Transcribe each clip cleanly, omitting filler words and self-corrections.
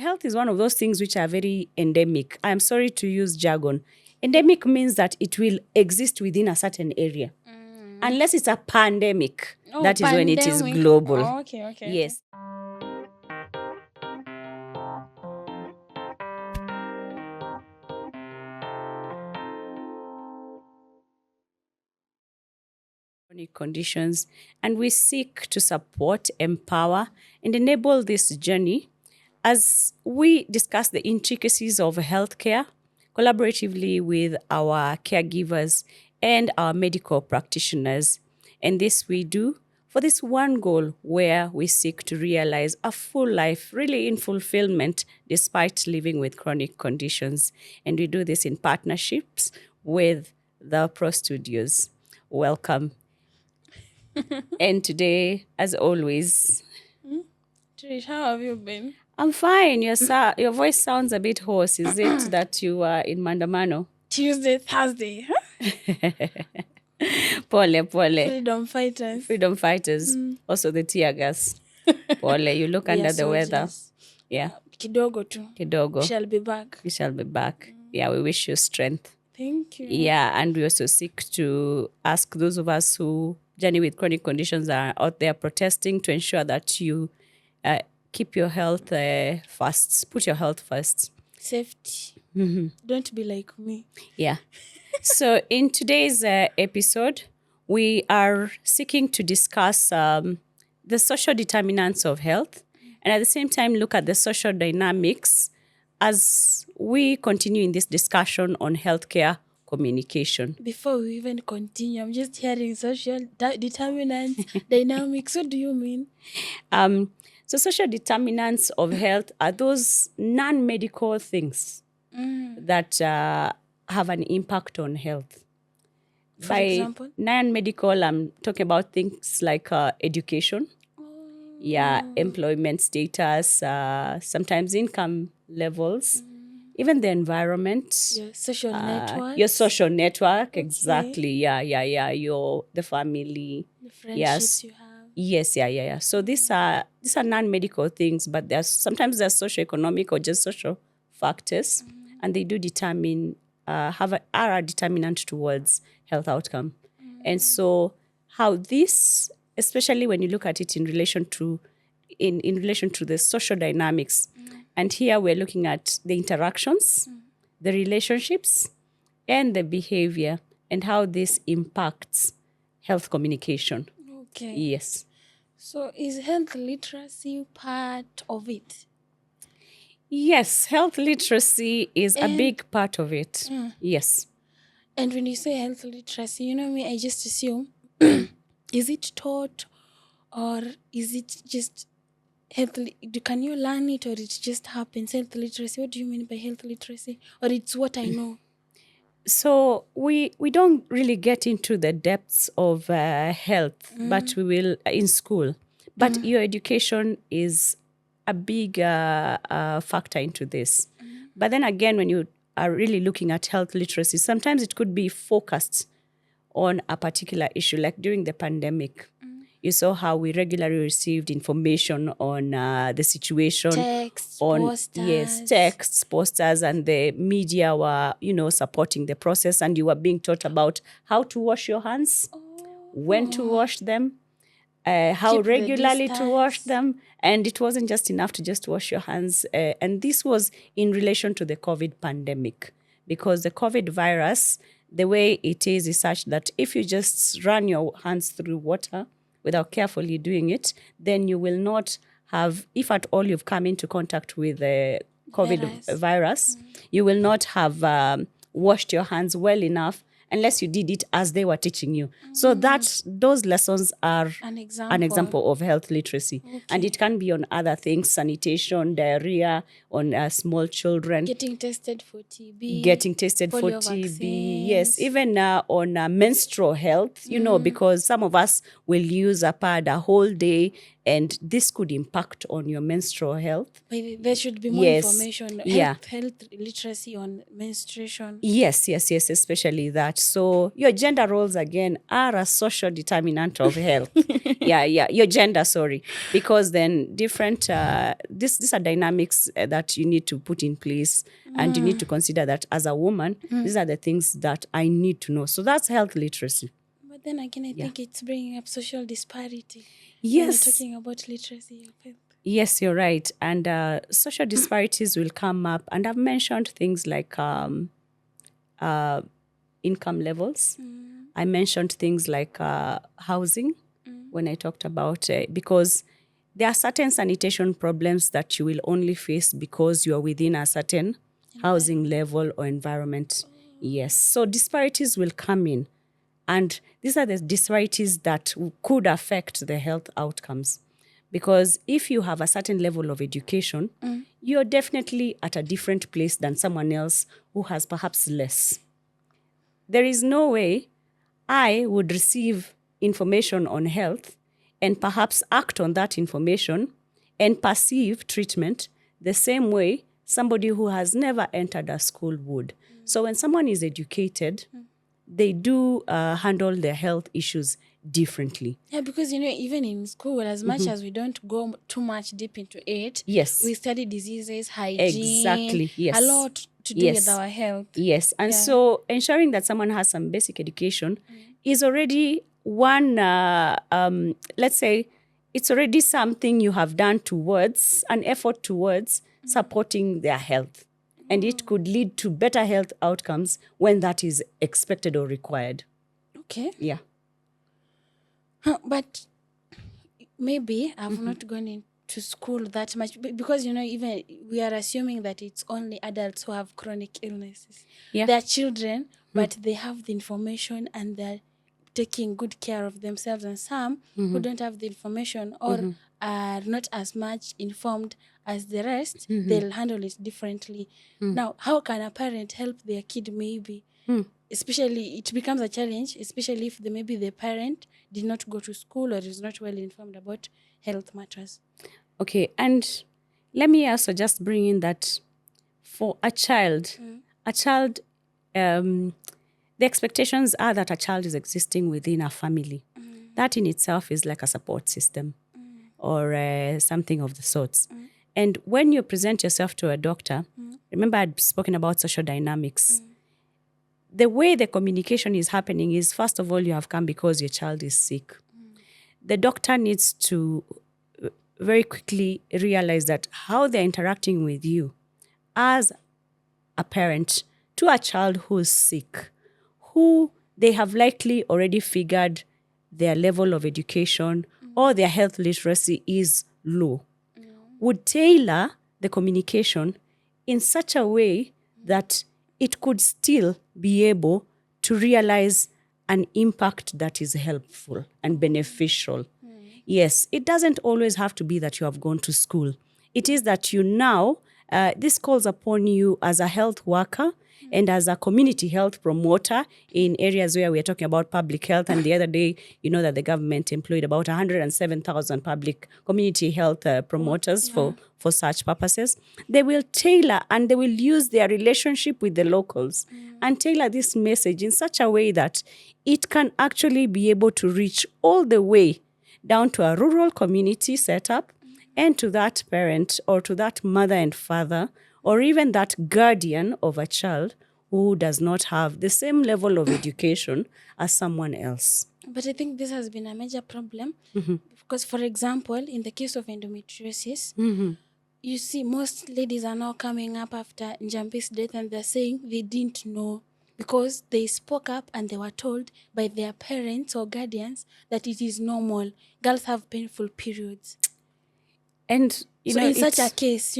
health is one of those things which are very endemic. I'm sorry to use jargon. Endemic means that it will exist within a certain area. Unless it's a pandemic, that is when it is global. Oh, okay. Yes. Chronic conditions, and we seek to support, empower, and enable this journey as we discuss the intricacies of healthcare collaboratively with our caregivers and our medical practitioners. And this we do for this one goal where we seek to realize a full life, really in fulfillment, despite living with chronic conditions. And we do this in partnerships with the Pro Studios. Welcome. And today, as always, Trish, how have you been? I'm fine. Your voice sounds a bit hoarse. Is it that you are in Mandamano? Tuesday, Thursday, huh? Pole. Freedom fighters. Also the tear gas. Pole, you look We under are the weather. soldiers. Yeah, Kidogo tu. kidogo. We shall be back. We shall be back. Yeah, we wish you strength. Thank you. Yeah, and we also seek to ask those of us who journey with chronic conditions are out there protesting to ensure that you keep your health first. Put your health first. Safety. Don't be like me. Yeah. So in today's episode, we are seeking to discuss the social determinants of health and at the same time look at the social dynamics as we continue in this discussion on healthcare communication. Before we even continue, I'm just hearing social determinants, dynamics. What do you mean? So social determinants of health are those non-medical things that have an impact on health. For example? Non-medical, I'm talking about things like education, employment status, sometimes income levels, even the environment. Your social network. Your social network, exactly. Yeah. The family. The friendships you have. Yes. So these are non-medical things, but sometimes they're socioeconomic or just social factors, and they do determine are a determinant towards health outcome. And so how this, especially when you look at it in relation to the social dynamics, and here we're looking at the interactions, the relationships, and the behavior, and how this impacts health communication. Okay. Yes. So is health literacy part of it? Yes, health literacy is a big part of it. Yes. And when you say health literacy, you know me, I just assume, is it taught or is it just can you learn it or it just happens? Health literacy, what do you mean by health literacy? Or it's what I know? So we don't really get into the depths of health, but we will in school. But your education is a big factor into this. But then again, when you are really looking at health literacy, sometimes it could be focused on a particular issue, like during the pandemic. You saw how we regularly received information on the situation. Texts, posters, and the media were, supporting the process, and you were being taught about how to wash your hands, when to wash them, how Keep the regularly to distance. wash them. And it wasn't just enough to just wash your hands. And this was in relation to the COVID pandemic, because the COVID virus, the way it is such that if you just run your hands through water without carefully doing it, then you will not have, if at all you've come into contact with the COVID virus, you will not have washed your hands well enough unless you did it as they were teaching you. So those lessons are An example of health literacy. Okay. And it can be on other things, sanitation, diarrhea, on small children. Getting tested for TB. Vaccines. Yes, even on menstrual health, because some of us will use a pad a whole day and this could impact on your menstrual health. But there should be more Yes. information, Yeah. health literacy on menstruation. Yes, especially that. So your gender roles again are a social determinant of health. Your gender, sorry, because then different. These are dynamics that you need to put in place, and you need to consider that as a woman, these are the things that I need to know. So that's health literacy. But then again, I think it's bringing up social disparity. Yes. When we're talking about literacy of health. Yes, you're right. And social disparities will come up. And I've mentioned things like income levels. I mentioned things like housing when I talked about, because there are certain sanitation problems that you will only face because you are within a certain housing level or environment. Yes. So disparities will come in. And these are the disparities that could affect the health outcomes. Because if you have a certain level of education, you're definitely at a different place than someone else who has perhaps less. There is no way I would receive information on health and perhaps act on that information and perceive treatment the same way somebody who has never entered a school would. So when someone is educated, they do handle their health issues differently. Yeah, because, even in school, as much as we don't go too much deep into it, Yes. we study diseases, hygiene, Exactly. Yes. a lot to do with our health. Yes. And so ensuring that someone has some basic education is already one, let's say, it's already something you have done towards, an effort towards supporting their health. And it could lead to better health outcomes when that is expected or required. Okay. Yeah. But maybe I've not gone into school that much because, even we are assuming that it's only adults who have chronic illnesses. Yeah. They're children, but they have the information and they're taking good care of themselves. And some who don't have the information or are not as much informed as the rest, they'll handle it differently. Now, how can a parent help their kid maybe? Especially, it becomes a challenge, especially if maybe the parent did not go to school or is not well informed about health matters. Okay, and let me also just bring in that for a child, the expectations are that a child is existing within a family. That in itself is like a support system or something of the sorts. And when you present yourself to a doctor, remember I'd spoken about social dynamics. The way the communication is happening is, first of all, you have come because your child is sick. The doctor needs to very quickly realize that how they're interacting with you as a parent to a child who is sick, who they have likely already figured their level of education or their health literacy is low, would tailor the communication in such a way that it could still be able to realize an impact that is helpful and beneficial. Yes, it doesn't always have to be that you have gone to school. It is that you now, this calls upon you as a health worker and as a community health promoter in areas where we are talking about public health. And the other day, you know that the government employed about 107,000 public community health promoters for such purposes. They will tailor and they will use their relationship with the locals and tailor this message in such a way that it can actually be able to reach all the way down to a rural community setup and to that parent or to that mother and father or even that guardian of a child who does not have the same level of education as someone else. But I think this has been a major problem because, for example, in the case of endometriosis, you see most ladies are now coming up after Njampi's death and they're saying they didn't know because they spoke up and they were told by their parents or guardians that it is normal. Girls have painful periods. And, so in such a case,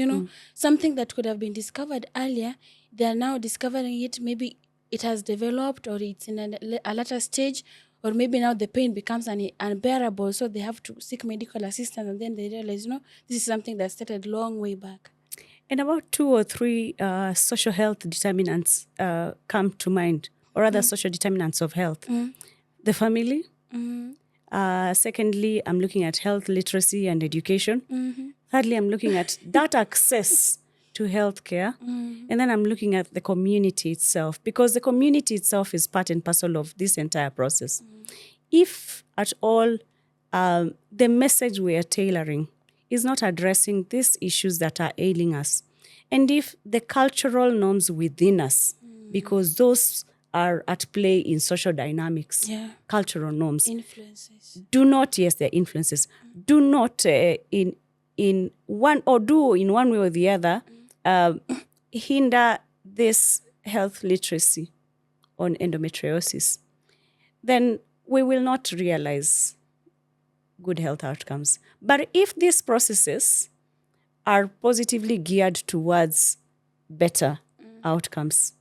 something that could have been discovered earlier, they are now discovering it. Maybe it has developed or it's in a later stage, or maybe now the pain becomes unbearable. So they have to seek medical assistance and then they realize, this is something that started long way back. And about 2 or 3 social health determinants come to mind, or other social determinants of health. The family, Secondly, I'm looking at health literacy and education. Thirdly, I'm looking at that access to healthcare. And then I'm looking at the community itself, because the community itself is part and parcel of this entire process. If at all the message we are tailoring is not addressing these issues that are ailing us, and if the cultural norms within us, because those are at play in social dynamics, cultural norms, Influences. do not, yes, their influences, do not in one or do in one way or the other hinder this health literacy on endometriosis, then we will not realize good health outcomes. But if these processes are positively geared towards better outcomes,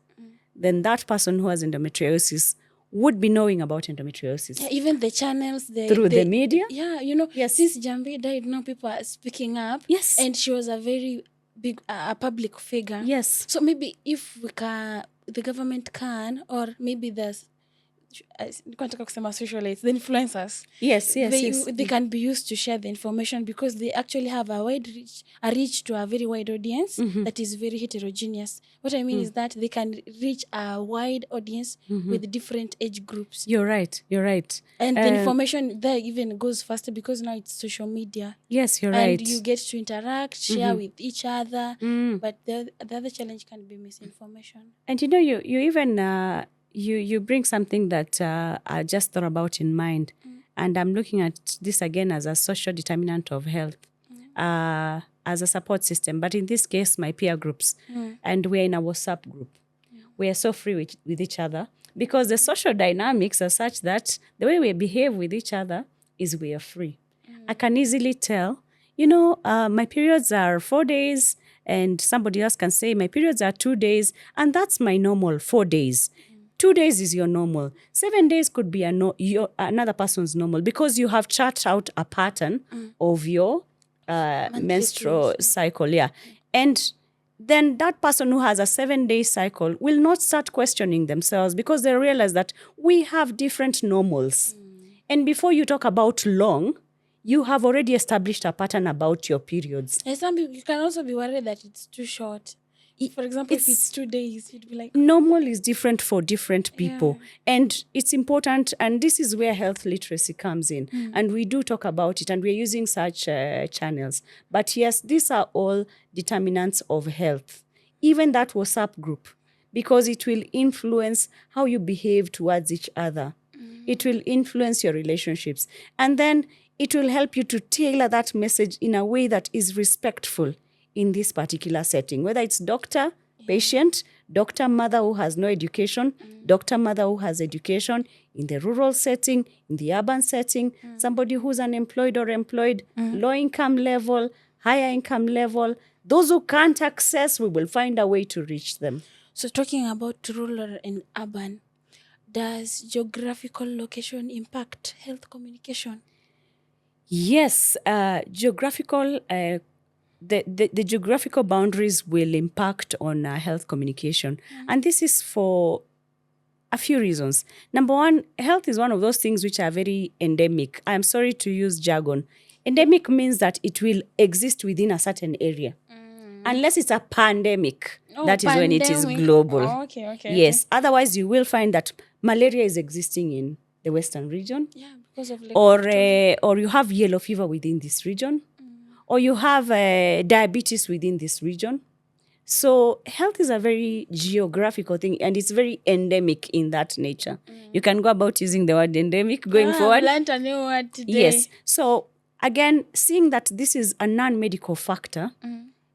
then that person who has endometriosis would be knowing about endometriosis. Yeah, even the channels Through the media? Yeah, Yes. since Jambi died, now people are speaking up. Yes. And she was a very big a public figure. Yes. So maybe if the government can, or maybe there's socialites, the influencers. Yes. They can be used to share the information, because they actually have a reach to a very wide audience that is very heterogeneous. What I mean is that they can reach a wide audience with different age groups. You're right. And the information there even goes faster, because now it's social media. Yes, you're right. And you get to interact, share with each other. But the other challenge can be misinformation. And you even you bring something that I just thought about in mind. And I'm looking at this again as a social determinant of health, as a support system. But in this case, my peer groups. And we're in a WhatsApp group. We are so free with each other, because the social dynamics are such that the way we behave with each other is we are free. I can easily tell, my periods are 4 days, and somebody else can say my periods are 2 days, and that's my normal 4 days. 2 days is your normal. 7 days could be another person's normal, because you have charted out a pattern of your menstrual cycle. Yeah. And then that person who has a 7-day cycle will not start questioning themselves, because they realize that we have different normals. And before you talk about long, you have already established a pattern about your periods. And some people, you can also be worried that it's too short. For example, if it's 2 days, you'd be like... Normal is different for different people. Yeah. And it's important, and this is where health literacy comes in. And we do talk about it, and we're using such channels. But yes, these are all determinants of health. Even that WhatsApp group, because it will influence how you behave towards each other. It will influence your relationships. And then it will help you to tailor that message in a way that is respectful in this particular setting, whether it's doctor, patient, doctor, mother who has no education, doctor, mother who has education, in the rural setting, in the urban setting, somebody who's unemployed or employed, low income level, higher income level. Those who can't access, we will find a way to reach them. So talking about rural and urban, does geographical location impact health communication? Yes, geographical the geographical boundaries will impact on health communication. And this is for a few reasons. Number one, health is one of those things which are very endemic. I'm sorry to use jargon. Endemic means that it will exist within a certain area. Unless it's a pandemic, that is when it is global. Oh, okay. Yes. Otherwise, you will find that malaria is existing in the Western region. Yeah, because of or you have yellow fever within this region. Or you have diabetes within this region. So health is a very geographical thing, and it's very endemic in that nature. You can go about using the word endemic going forward. Learned a new word today. Yes. So again, seeing that this is a non-medical factor,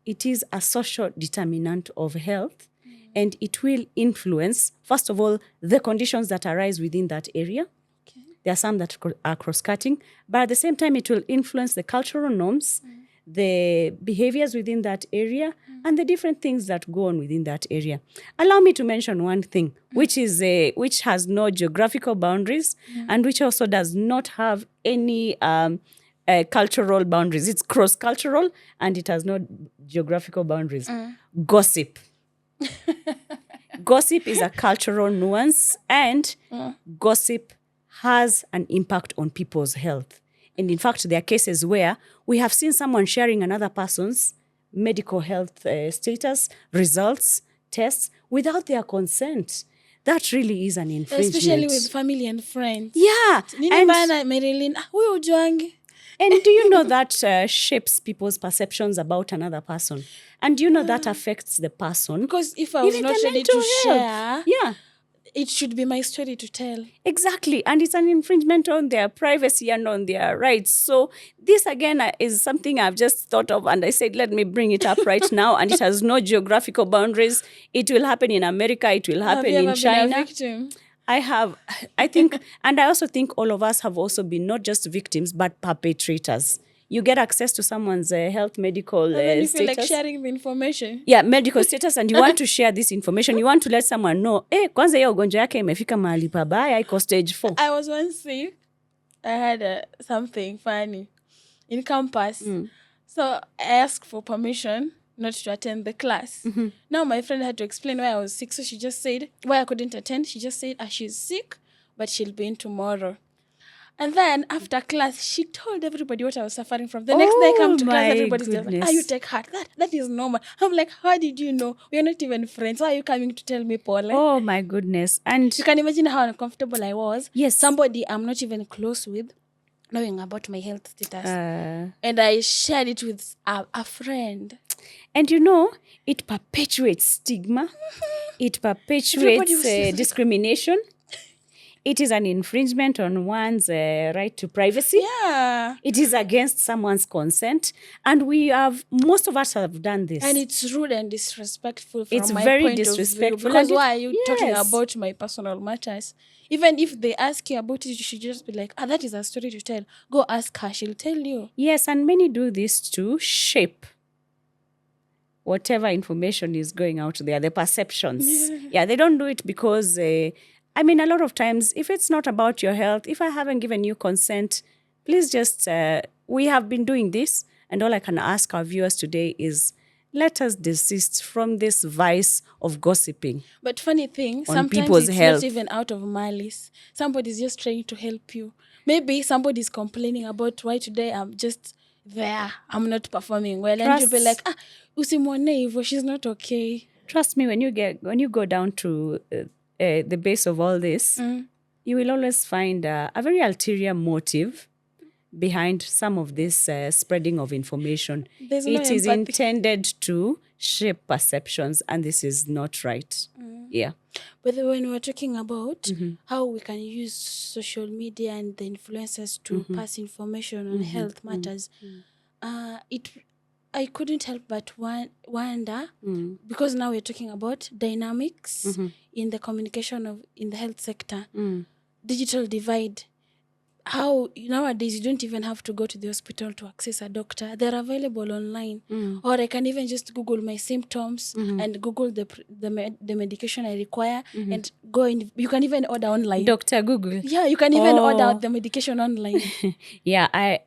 it is a social determinant of health, and it will influence, first of all, the conditions that arise within that area. There are some that are cross-cutting, but at the same time, it will influence the cultural norms, the behaviors within that area, and the different things that go on within that area. Allow me to mention one thing, which has no geographical boundaries, and which also does not have any cultural boundaries. It's cross-cultural, and it has no geographical boundaries. Gossip. Gossip is a cultural nuance, and gossip has an impact on people's health. And in fact, there are cases where we have seen someone sharing another person's medical health status, results, tests without their consent. That really is an infringement. Especially with family and friends. Yeah. Nini bana Marilyn, huyu ujuangi. And do you know that shapes people's perceptions about another person? And do you know that affects the person? Because if I was Even not their ready mental to health. share, Yeah. it should be my story to tell. Exactly. And it's an infringement on their privacy and on their rights. So this, again, is something I've just thought of. And I said, let me bring it up right now. And it has no geographical boundaries. It will happen in America. It will happen in China. Been a victim? I think, and I also think all of us have also been not just victims, but perpetrators. You get access to someone's health medical And then you status. feel like sharing the information. Yeah, medical status, and you want to share this information. You want to let someone know, kwanza hiyo ugonjwa yake imefika mahali pabaya, iko stage 4. I was once sick. I had something funny in campus. So I asked for permission not to attend the class. Now my friend had to explain why I was sick. So she just said, why I couldn't attend. She just said, she's sick, but she'll be in tomorrow. And then after class, she told everybody what I was suffering from. The next day I come to class, everybody's just like, you take heart. That is normal. I'm like, how did you know? We're not even friends. Why are you coming to tell me, Paul? Oh my goodness. And you can imagine how uncomfortable I was. Yes. Somebody I'm not even close with, knowing about my health status. And I shared it with a friend. And you know, it perpetuates stigma. It perpetuates discrimination. It is an infringement on one's right to privacy. Yeah. It is against someone's consent. And most of us have done this. And it's rude and disrespectful from it's my very point disrespectful. of view. Because why are you talking about my personal matters? Even if they ask you about it, you should just be like, that is a story to tell. Go ask her, she'll tell you. Yes, and many do this to shape whatever information is going out there, the perceptions. Yeah, they don't do it because... a lot of times, if it's not about your health, if I haven't given you consent, please just, we have been doing this. And all I can ask our viewers today is, let us desist from this vice of gossiping. But funny thing, sometimes it's health. Not even out of malice. Somebody's just trying to help you. Maybe somebody's complaining about why today I'm just there. I'm not performing well. And you'll be like, usimwone hivyo, she's not okay. Trust me, when you go down to... the base of all this, you will always find a very ulterior motive behind some of this spreading of information. It is intended to shape perceptions, and this is not right. Yeah. But when we're talking about how we can use social media and the influencers to pass information on health matters, I couldn't help but wonder, because now we're talking about dynamics in the communication in the health sector, digital divide. How nowadays you don't even have to go to the hospital to access a doctor. They're available online. Or I can even just Google my symptoms and Google the medication I require and go in. You can even order online. Dr. Google. Yeah, you can even order the medication online. Yeah,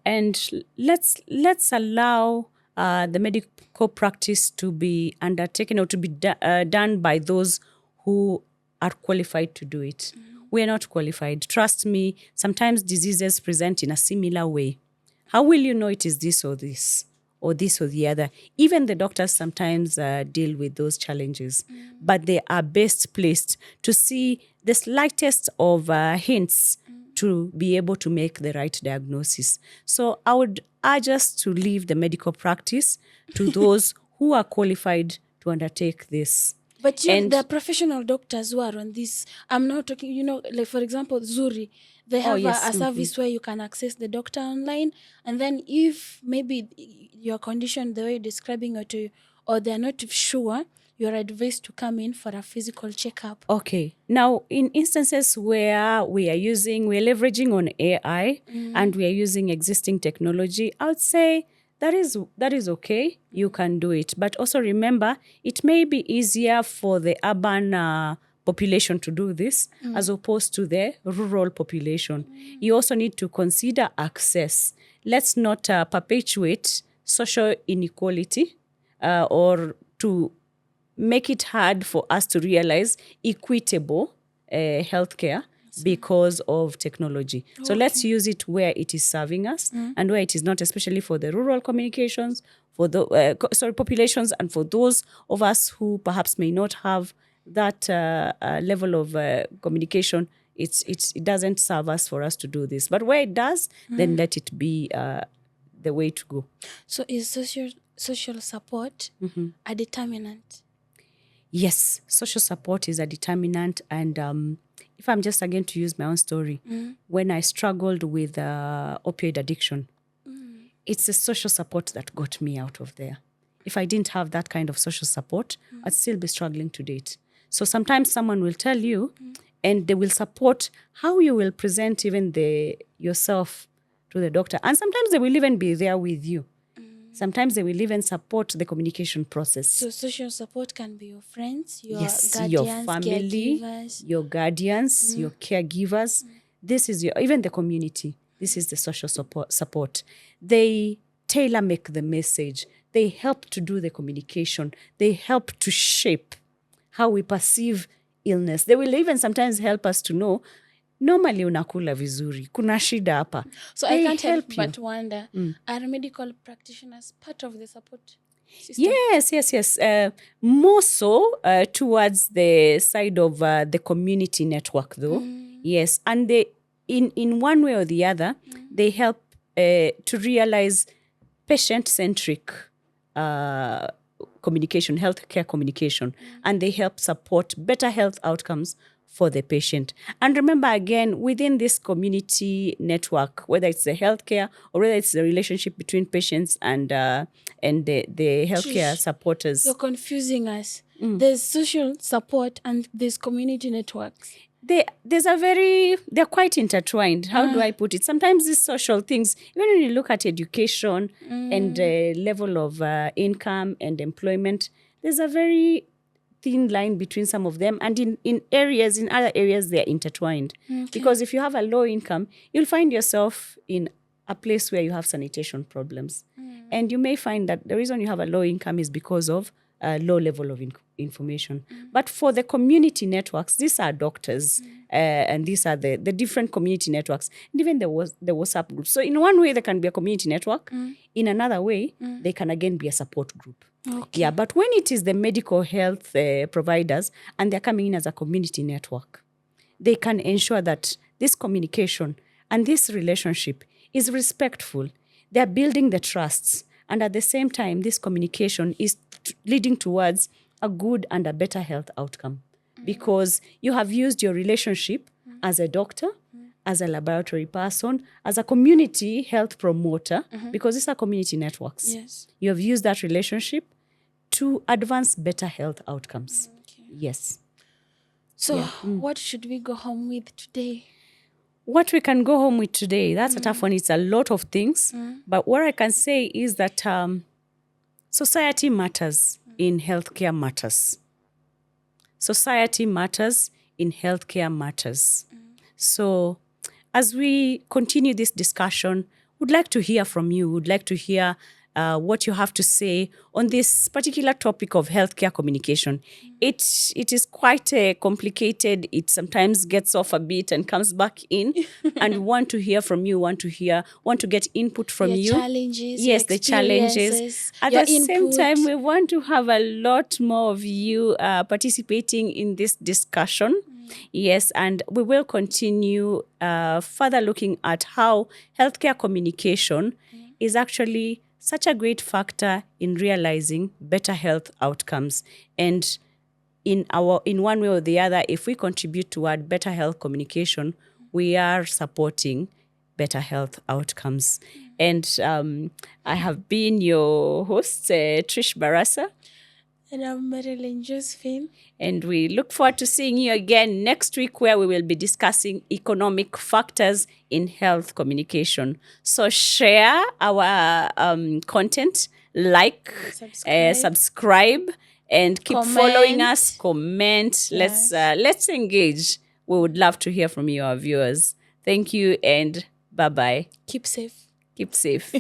let's allow the medical practice to be undertaken or to be done by those who are qualified to do it. We are not qualified. Trust me, sometimes diseases present in a similar way. How will you know it is this or this, or this or the other? Even the doctors sometimes deal with those challenges, but they are best placed to see the slightest of hints to be able to make the right diagnosis. So I would urge us to leave the medical practice to those who are qualified to undertake this. But there are professional doctors who are on this. I'm not talking, like for example, Zuri. They have a service where you can access the doctor online. And then if maybe your condition, the way you're describing it, or they're not sure, you're advised to come in for a physical checkup. Okay. Now, in instances where we're leveraging on AI and we are using existing technology, I would say that is okay. You can do it. But also remember, it may be easier for the urban population to do this as opposed to the rural population. You also need to consider access. Let's not perpetuate social inequality or to make it hard for us to realize equitable healthcare because of technology. So let's use it where it is serving us and where it is not, especially for the rural communications, for the populations, and for those of us who perhaps may not have that level of communication. It doesn't serve us for us to do this. But where it does, then let it be the way to go. So is social support a determinant? Yes, social support is a determinant. And if I'm just again to use my own story, when I struggled with opioid addiction, it's the social support that got me out of there. If I didn't have that kind of social support, I'd still be struggling to date. So sometimes someone will tell you, and they will support how you will present even yourself to the doctor. And sometimes they will even be there with you. Sometimes they will even support the communication process. So social support can be your friends, your yes, guardians, your family, caregivers. your guardians, your caregivers. This is even the community. This is the social support. They tailor make the message. They help to do the communication. They help to shape how we perceive illness. They will even sometimes help us to know, normally unakula vizuri, kuna shida hapa. So They I can't help you. but wonder, are medical practitioners part of the support system? Yes. More so towards the side of the community network, though. Yes, and they, in one way or the other, they help to realize patient-centric communication, healthcare communication, and they help support better health outcomes for the patient. And remember, again, within this community network, whether it's the healthcare or whether it's the relationship between patients and the healthcare supporters. You're confusing us. There's social support and there's community networks. They're quite intertwined. How do I put it? Sometimes these social things, even when you look at education and level of income and employment, there's a very thin line between some of them. And in other areas, they're intertwined. Because if you have a low income, you'll find yourself in a place where you have sanitation problems. And you may find that the reason you have a low income is because of a low level of information. But for the community networks, these are doctors, and these are the different community networks, and even the WhatsApp groups. So in one way, they can be a community network. In another way, they can again be a support group. Okay. Yeah, but when it is the medical health providers and they're coming in as a community network, they can ensure that this communication and this relationship is respectful. They're building the trusts. And at the same time, this communication is leading towards a good and a better health outcome. Because you have used your relationship as a doctor, as a laboratory person, as a community health promoter, because these are community networks. Yes. You have used that relationship to advance better health outcomes. Okay. Yes. So what should we go home with today? What we can go home with today, that's a tough one. It's a lot of things. But what I can say is that society matters in healthcare matters. Society matters in healthcare matters. So as we continue this discussion, we'd like to hear from you. We'd like to hear what you have to say on this particular topic of healthcare communication. It is quite complicated. It sometimes gets off a bit and comes back in. And we want to hear from you, want to get input from you. Challenges, yes, the challenges. At the same time, we want to have a lot more of you participating in this discussion. Yes, and we will continue further looking at how healthcare communication is actually such a great factor in realizing better health outcomes. And in one way or the other, if we contribute toward better health communication, we are supporting better health outcomes. And I have been your host, Trish Barasa. And I'm Marilyn Josephine. And we look forward to seeing you again next week, where we will be discussing economic factors in health communication. So share our content, subscribe, and keep following us. Comment. Yes. Let's engage. We would love to hear from you, our viewers. Thank you, and bye-bye. Keep safe. Keep safe.